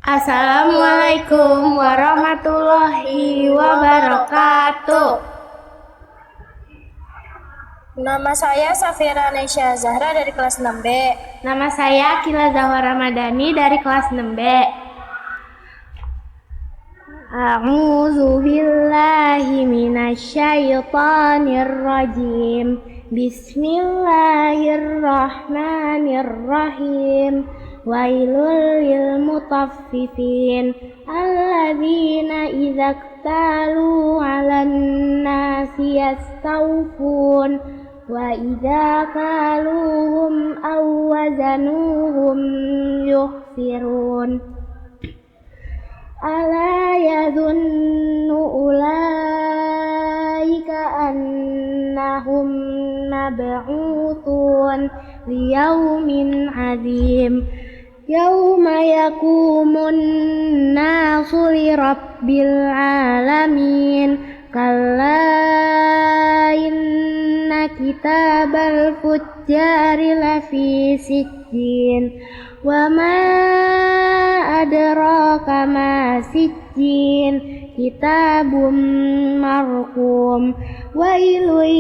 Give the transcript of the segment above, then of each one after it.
Assalamualaikum warahmatullahi wabarakatuh. Nama saya Safira Nesya Zahra dari kelas 6B. Nama saya Akila Zahra Ramadhani dari kelas 6B. A'udzu billahi minasyaitonir rajim. Bismillahirrahmanirrahim. Wailul lil mutaffifin alladzina idza iktalu 'alan nasi yastawfun wa idza kaluhum aw wazanuhum yukhsirun. Ala yadhunnu ulaika annahum mab'utsun liyaumin 'adzim yauma yaqumun nasu li rabbil alamin. Kalla inna kitabal fujjari lafi sijjin wa ma adraka ma sijjin kitabum marqum wailun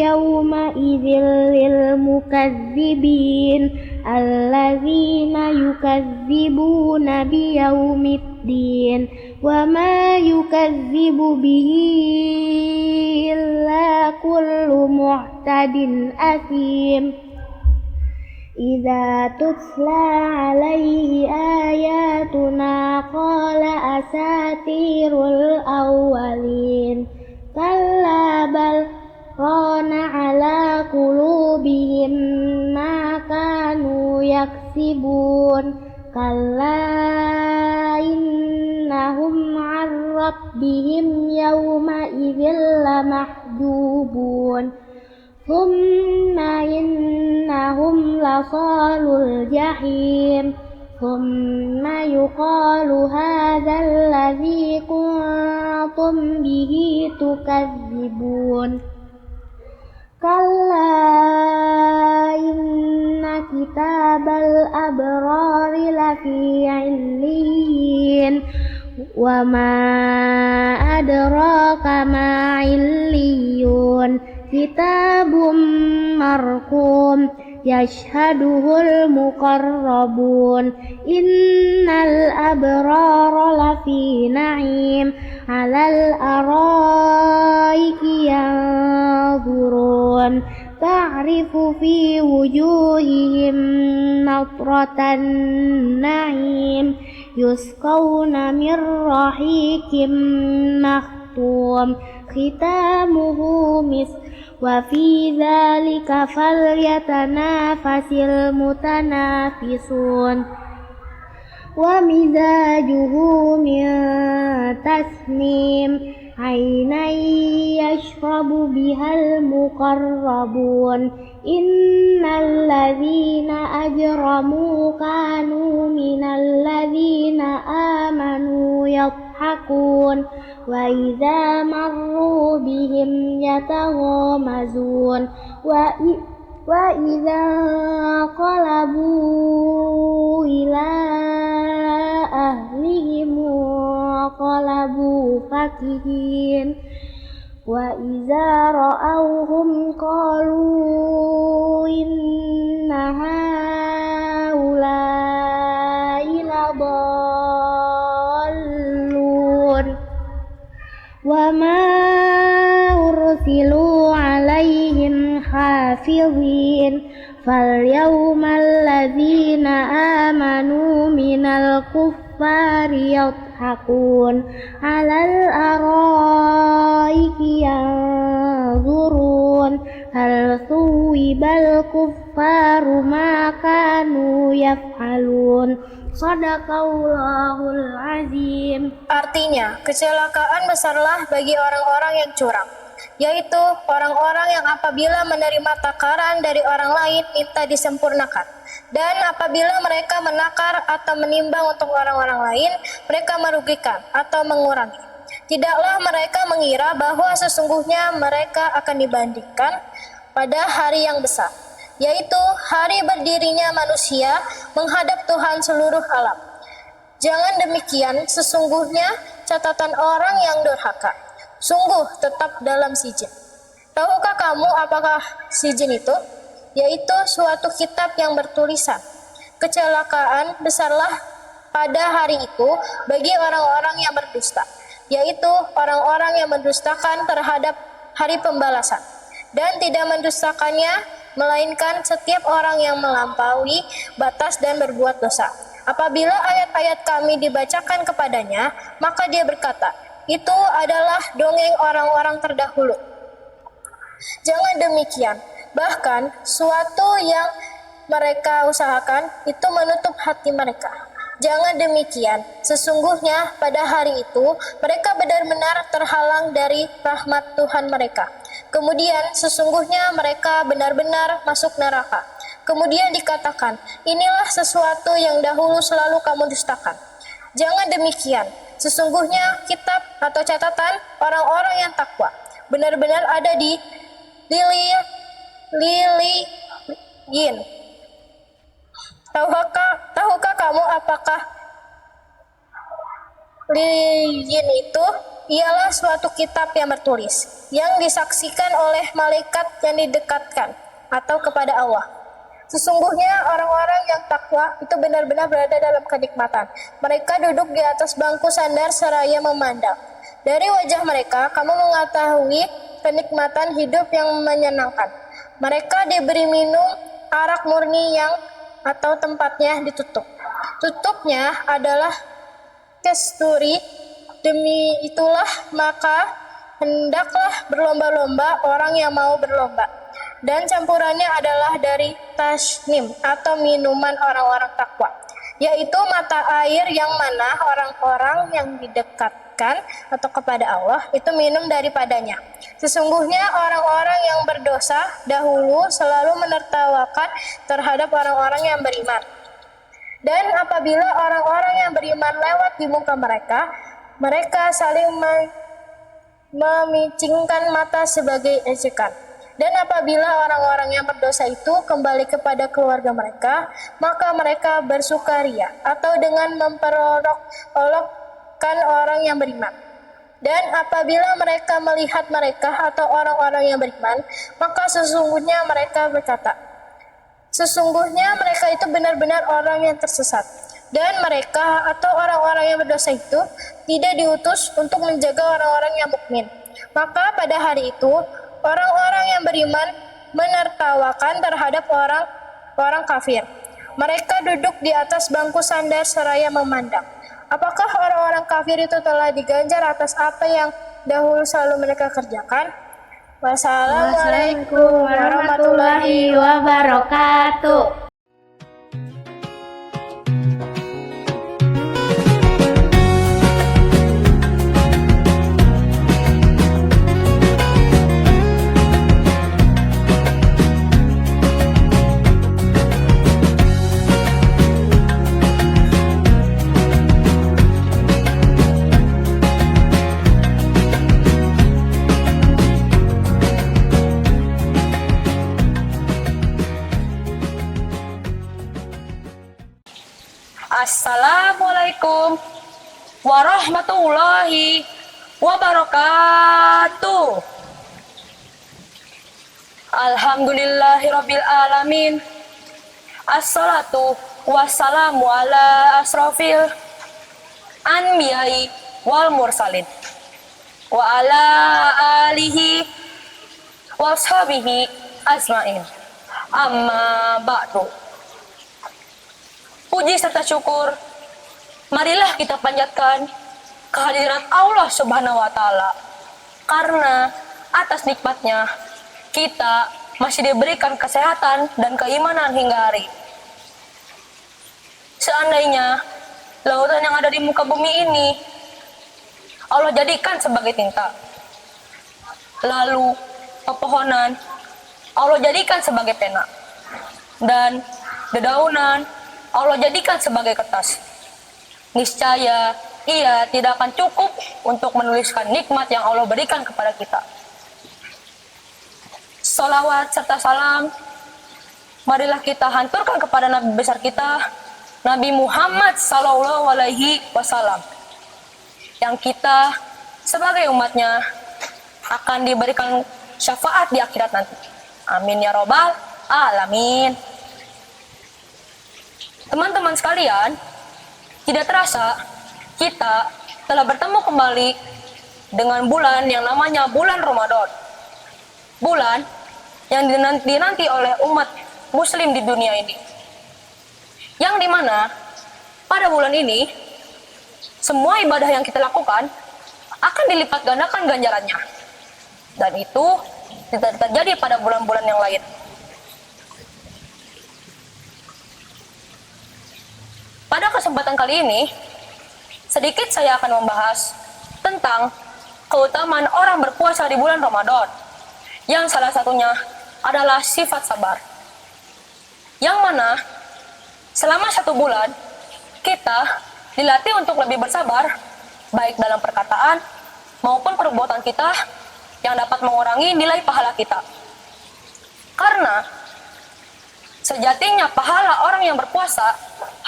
yawma idzil lil mukazzibin alladzina yukazzibuna biyaumiddin wa ma yukazzibu bihi illa kullu mu'tadin asim. Idza tutla alaihi ayatuna qala asatirul awwalin kalla bal rana ala qulubihim ma kanu yaksibun. Kalla innahum 'an rabbihim yawma idzil lamahjubun. Thumma innahum lasalul jahim. Thumma yuqalu hadzal ladzi kuntum bihi tukadzibun. Kalla inna kitabal abrari lafi 'illiyin wa ma adraka ma 'illiyun kitabum marqum yashhaduhul muqarrabun innal abrara lafi na'im 'alal araiki yanzurun ta'rifu fi wujuhihim nadratan na'im yusqawna min rahiqim makhtum khitamuhu misk wa fi dzalika falyatanafasil mutanafisun wa mizajuhu min tasnim aynan yashrabu bihal muqarrabun innal ladzina ajramu kanu minal ladzina amanu yadhhakun wa idza marru bihim yataghamazun wa idza qalabu ila ahlihim qalabu fakihin wa idza ra'awhum qalu inna haula'i ladallun wa ma ursilu 'alaihim hafizin falyawmal ladzina amanu minal kuffari yadhhakun 'alal araiki yanzurun hal thuwibal kuffaru ma kanu yaf'alun. Shadaqallahul azim. Artinya, kecelakaan besarlah bagi orang-orang yang curang, yaitu orang-orang yang apabila menerima takaran dari orang lain minta disempurnakan, dan apabila mereka menakar atau menimbang untuk orang-orang lain, mereka merugikan atau mengurangi. Tidaklah mereka mengira bahwa sesungguhnya mereka akan dibandingkan pada hari yang besar, yaitu hari berdirinya manusia menghadap Tuhan seluruh alam. Jangan demikian, sesungguhnya catatan orang yang durhaka sungguh tetap dalam sijin. Tahukah kamu apakah sijin itu? Yaitu suatu kitab yang bertulisan. Kecelakaan besarlah pada hari itu bagi orang-orang yang berdusta, yaitu orang-orang yang mendustakan terhadap hari pembalasan, dan tidak mendustakannya, melainkan setiap orang yang melampaui batas dan berbuat dosa. Apabila ayat-ayat kami dibacakan kepadanya, maka dia berkata, itu adalah dongeng orang-orang terdahulu. Jangan demikian, bahkan suatu yang mereka usahakan itu menutup hati mereka. Jangan demikian, sesungguhnya pada hari itu mereka benar-benar terhalang dari rahmat Tuhan mereka. Kemudian sesungguhnya mereka benar-benar masuk neraka. Kemudian dikatakan, inilah sesuatu yang dahulu selalu kamu dustakan. Jangan demikian, sesungguhnya kitab atau catatan orang-orang yang takwa benar-benar ada di Liliyin. Tahukah kamu apakah Liliyin itu? Ialah suatu kitab yang bertulis, yang disaksikan oleh malaikat yang didekatkan atau kepada Allah. Sesungguhnya orang-orang yang takwa itu benar-benar berada dalam kenikmatan. Mereka duduk di atas bangku sandar seraya memandang. Dari wajah mereka, kamu mengetahui kenikmatan hidup yang menyenangkan. Mereka diberi minum arak murni yang atau tempatnya ditutup. Tutupnya adalah kasturi. Demi itulah maka hendaklah berlomba-lomba orang yang mau berlomba. Dan campurannya adalah dari tasnim atau minuman orang-orang takwa, yaitu mata air yang mana orang-orang yang didekatkan atau kepada Allah itu minum daripadanya. Sesungguhnya orang-orang yang berdosa dahulu selalu menertawakan terhadap orang-orang yang beriman. Dan apabila orang-orang yang beriman lewat di muka mereka, mereka saling memicingkan mata sebagai ejekan. Dan apabila orang-orang yang berdosa itu kembali kepada keluarga mereka, maka mereka bersukaria atau dengan memperolok-olokkan orang yang beriman. Dan apabila mereka melihat mereka atau orang-orang yang beriman, maka sesungguhnya mereka berkata, sesungguhnya mereka itu benar-benar orang yang tersesat. Dan mereka atau orang-orang yang berdosa itu tidak diutus untuk menjaga orang-orang yang mukmin. Maka pada hari itu orang-orang yang beriman menertawakan terhadap orang kafir. Mereka duduk di atas bangku sandar seraya memandang. Apakah orang-orang kafir itu telah diganjar atas apa yang dahulu selalu mereka kerjakan? Wassalamualaikum warahmatullahi wabarakatuh. Assalamualaikum warahmatullahi wabarakatuh. Alhamdulillahirabbil alamin. Assalatu wassalamu ala asrofil anbiya'i wal mursalin wa ala alihi wa ashabihi ajmain. Amma ba'du. Puji serta syukur marilah kita panjatkan kehadirat Allah Subhanahu wa taala, karena atas nikmatnya kita masih diberikan kesehatan dan keimanan hingga hari. Seandainya lautan yang ada di muka bumi ini Allah jadikan sebagai tinta, lalu pepohonan Allah jadikan sebagai pena, dan dedaunan Allah jadikan sebagai kertas, niscaya ia tidak akan cukup untuk menuliskan nikmat yang Allah berikan kepada kita. Salawat serta salam marilah kita hanturkan kepada Nabi besar kita Nabi Muhammad Sallallahu Alaihi Wasallam, yang kita sebagai umatnya akan diberikan syafaat di akhirat nanti. Amin ya robbal alamin. Teman-teman sekalian, tidak terasa kita telah bertemu kembali dengan bulan yang namanya bulan Ramadan. Bulan yang dinanti oleh umat muslim di dunia ini. Yang dimana pada bulan ini semua ibadah yang kita lakukan akan dilipat gandakan ganjarannya. Dan itu tidak terjadi pada bulan-bulan yang lain. Pada kesempatan kali ini, sedikit saya akan membahas tentang keutamaan orang berpuasa di bulan Ramadan, yang salah satunya adalah sifat sabar. Yang mana selama 1 bulan kita dilatih untuk lebih bersabar, baik dalam perkataan maupun perbuatan kita, yang dapat mengurangi nilai pahala kita. Karena sejatinya pahala orang yang berpuasa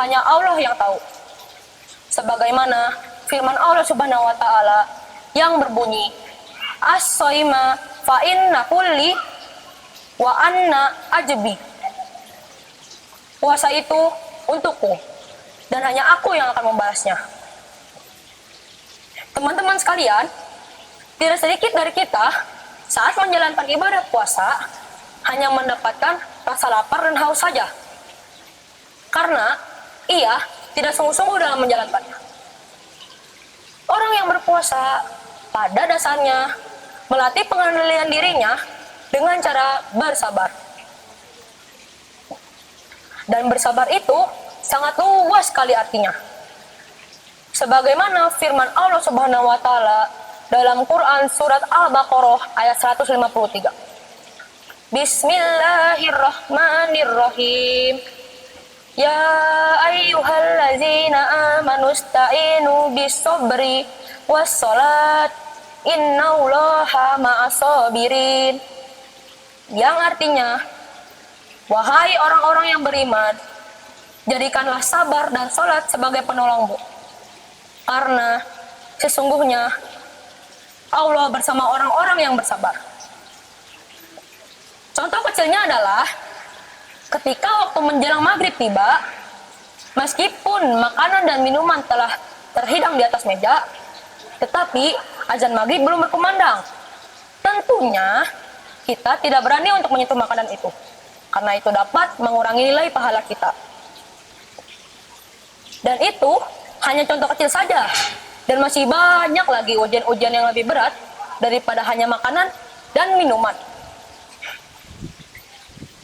hanya Allah yang tahu. Sebagaimana firman Allah Subhanahu wa taala yang berbunyi, "As-shaima fa inna kulli wa anna ajbi." Puasa itu untukku dan hanya aku yang akan membalasnya. Teman-teman sekalian, tidak sedikit dari kita saat menjalankan ibadah puasa hanya mendapatkan rasa lapar dan haus saja, karena ia tidak sungguh-sungguh dalam menjalankannya. Orang yang berpuasa pada dasarnya melatih pengendalian dirinya dengan cara bersabar. Dan bersabar itu sangat luas sekali artinya. Sebagaimana firman Allah Subhanahu wa taala dalam Quran surat Al-Baqarah ayat 153. Bismillahirrahmanirrahim. Ya ayyuhallazina amanu ista'inu bis-sabri was-salat innallaha ma'as-sabirin. Yang artinya, wahai orang-orang yang beriman, jadikanlah sabar dan salat sebagai penolongmu. Karena sesungguhnya Allah bersama orang-orang yang bersabar. Contoh kecilnya adalah ketika waktu menjelang maghrib tiba, meskipun makanan dan minuman telah terhidang di atas meja, tetapi azan maghrib belum berkumandang. Tentunya kita tidak berani untuk menyentuh makanan itu, karena itu dapat mengurangi nilai pahala kita. Dan itu hanya contoh kecil saja, dan masih banyak lagi ujian-ujian yang lebih berat daripada hanya makanan dan minuman.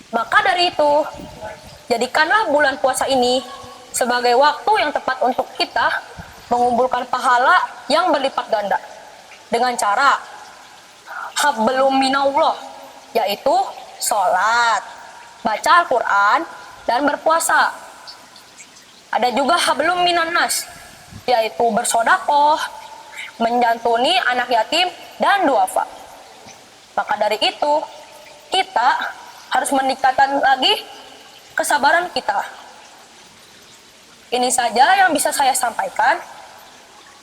Maka dari itu, jadikanlah bulan puasa ini sebagai waktu yang tepat untuk kita mengumpulkan pahala yang berlipat ganda dengan cara hablum minallah, yaitu sholat, baca Al-Quran, dan berpuasa. Ada juga hablum minannas, yaitu bersodakoh, menjantuni anak yatim, dan duafa. Maka dari itu, kita harus meningkatkan lagi kesabaran kita. Ini saja yang bisa saya sampaikan.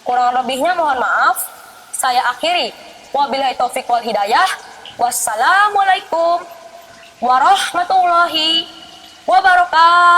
Kurang lebihnya mohon maaf. Saya akhiri. Wabillahi taufiq wal hidayah. Wassalamualaikum warahmatullahi wabarakatuh.